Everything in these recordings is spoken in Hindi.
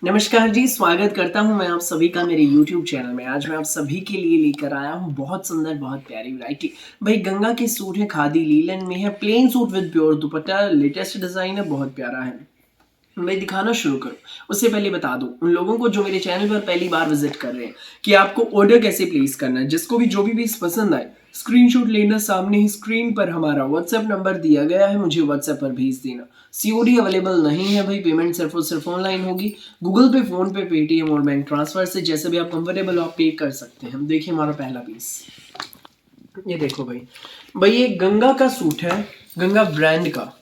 नमस्कार जी, स्वागत करता हूँ मैं आप सभी का मेरे YouTube चैनल में। आज मैं आप सभी के लिए लेकर आया हूँ बहुत सुंदर, बहुत प्यारी वैरायटी। भाई गंगा के सूट है, खादी लीलन में है, plain suit with pure dupatta, latest design है, बहुत प्यारा है। मैं दिखाना शुरू करूँ उससे पहले बता दूं उन लोगों को जो मेरे चैनल पर पहली बार विजिट कर रहे हैं कि आपको ऑर्डर कैसे प्लेस करना है। जिसको भी जो भी पीस पसंद आए स्क्रीनशॉट लेना, सामने ही स्क्रीन पर हमारा व्हाट्सएप नंबर दिया गया है, मुझे व्हाट्सएप पर भेज देना। सीओडी अवेलेबल नहीं है भाई, पेमेंट सिर्फ और सिर्फ ऑनलाइन होगी, गूगल पे, फोन पे, पेटीएम और बैंक ट्रांसफर से, जैसे भी आप कंफर्टेबल आप पे कर सकते हैं। देखिए हमारा पहला पीस, ये देखो भाई ये गंगा का सूट है, गंगा ब्रांड का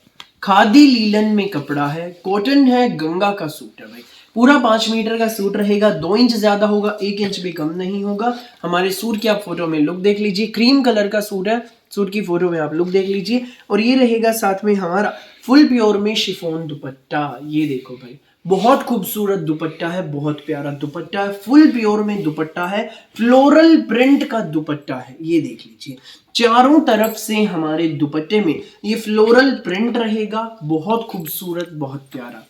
खादी लीलन में कपड़ा है, कॉटन है, गंगा का सूट है भाई। पूरा 5 मीटर का सूट रहेगा, 2 इंच ज्यादा होगा, 1 इंच भी कम नहीं होगा। हमारे सूट की आप फोटो में लुक देख लीजिए, क्रीम कलर का सूट है, सूट की फोटो में आप लुक देख लीजिए। और ये रहेगा साथ में हमारा फुल प्योर में शिफॉन दुपट्टा। ये देखो भाई बहुत खूबसूरत दुपट्टा है, बहुत प्यारा दुपट्टा है, फुल प्योर में दुपट्टा है, फ्लोरल प्रिंट का दुपट्टा है। ये देख लीजिए चारों तरफ से हमारे दुपट्टे में ये फ्लोरल प्रिंट रहेगा, बहुत खूबसूरत, बहुत प्यारा।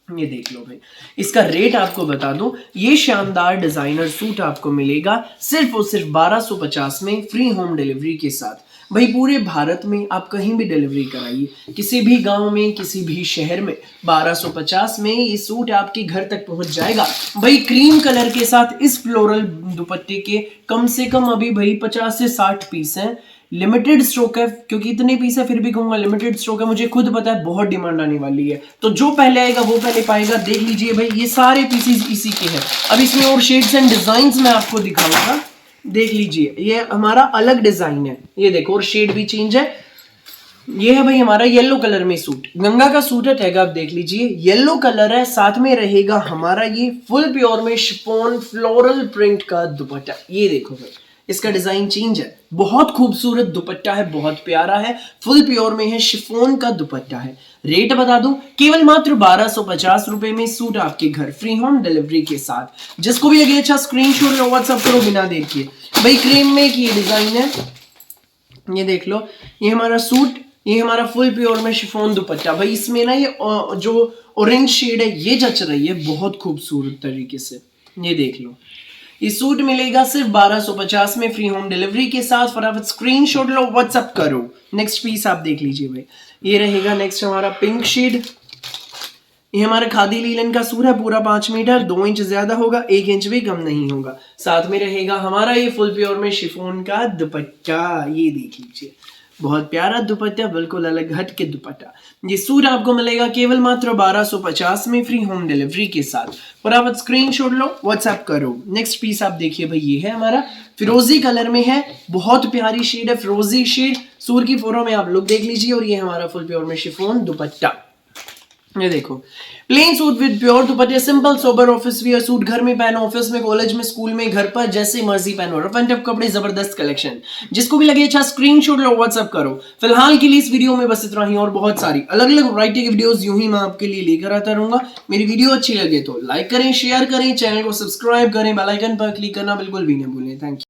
ये देख लो भाई, इसका रेट आपको बता दूं, ये शानदार डिजाइनर सूट आपको मिलेगा सिर्फ और सिर्फ 1250 में, फ्री होम डिलीवरी के साथ। भाई पूरे भारत में आप कहीं भी डिलीवरी कराइए, किसी भी गांव में, किसी भी शहर में, 1250 में ये सूट आपके घर तक पहुंच जाएगा। भाई क्रीम कलर के साथ इस फ्लोरल दुपट्टे के कम से कम अभी भाई 50 से 60 पीस हैं। लिमिटेड स्टॉक है, क्योंकि इतने पीस है फिर भी कहूंगा लिमिटेड स्टॉक है, मुझे खुद पता है बहुत डिमांड आने वाली है, तो जो पहले आएगा वो पहले पाएगा। देख लीजिए भाई ये सारे पीसेस इसी के हैं। अब इसमें और शेड्स एंड डिजाइन्स मैं आपको दिखाऊंगा, देख लीजिए ये हमारा अलग डिजाइन है, ये देखो और शेड भी चेंज है। ये है भाई हमारा येलो कलर में सूट, गंगा का सूट है, टैग आप देख लीजिए, येलो कलर है, साथ में रहेगा हमारा ये फुल प्योर में शिफॉन फ्लोरल प्रिंट का दुपट्टा। ये देखो भाई इसका डिजाइन चेंज है, बहुत खूबसूरत दुपट्टा है, बहुत प्यारा है, फुल प्योर में है, शिफॉन का दुपट्टा है। रेट बता दूं, केवल मात्र 1250 रुपए में सूट आपके घर, फ्री होम डिलीवरी के साथ। जिसको भी लगे अच्छा स्क्रीनशॉट लो, व्हाट्सएप करो बिना देखे। भाई क्रीम में की डिजाइन है, ये देख लो, ये हमारा सूट, ये हमारा फुल प्योर में शिफॉन दुपट्टा। भाई इसमें ना ये जो ऑरेंज शेड है ये जच रही है बहुत खूबसूरत तरीके से। ये देख लो, ये सूट मिलेगा सिर्फ 1250 में, फ्री होम डिलीवरी के साथ। फटाफट स्क्रीनशॉट लो, व्हाट्सएप करो। नेक्स्ट पीस आप देख लीजिए भाई, ये रहेगा नेक्स्ट हमारा पिंक शेड। ये हमारा खादी लीलन का सूट है, पूरा 5 मीटर, 2 इंच ज्यादा होगा, 1 इंच भी कम नहीं होगा। साथ में रहेगा हमारा ये फुल प्योर में शिफॉन का दुपट्टा। ये देख लीजिए बहुत प्यारा दुपट्टा, बिल्कुल अलग हट के दुपट्टा। ये सूट आपको मिलेगा केवल मात्र 1250 में, फ्री होम डिलीवरी के साथ। फटाफट स्क्रीनशॉट लो, व्हाट्सएप करो। नेक्स्ट पीस आप देखिए भाई, ये है हमारा फिरोजी कलर में है, बहुत प्यारी शेड है, फिरोजी शेड। सूट की फोटो में आप लुक देख लीजिए, और ये हमारा फुल प्योर में शिफॉन दुपट्टा। ये देखो प्लेन सूट विद प्योर दुपट्टे, simple sober office wear suit, घर में पहनो, ऑफिस में, कॉलेज में, स्कूल में, घर पर जैसे मर्जी पहनो। रफ एंड टफ कपड़े, जबरदस्त कलेक्शन। जिसको भी लगे अच्छा स्क्रीनशॉट लो, व्हाट्सएप करो। फिलहाल के लिए इस वीडियो में बस इतना ही, और बहुत सारी अलग अलग वैरायटी की वीडियोस यूं ही मैं आपके लिए लेकर आता रहूंगा। मेरी वीडियो अच्छी लगे तो लाइक करें, शेयर करें, चैनल को सब्सक्राइब करें, बेल आइकन पर क्लिक करना बिल्कुल भी नहीं भूलें। Thank you.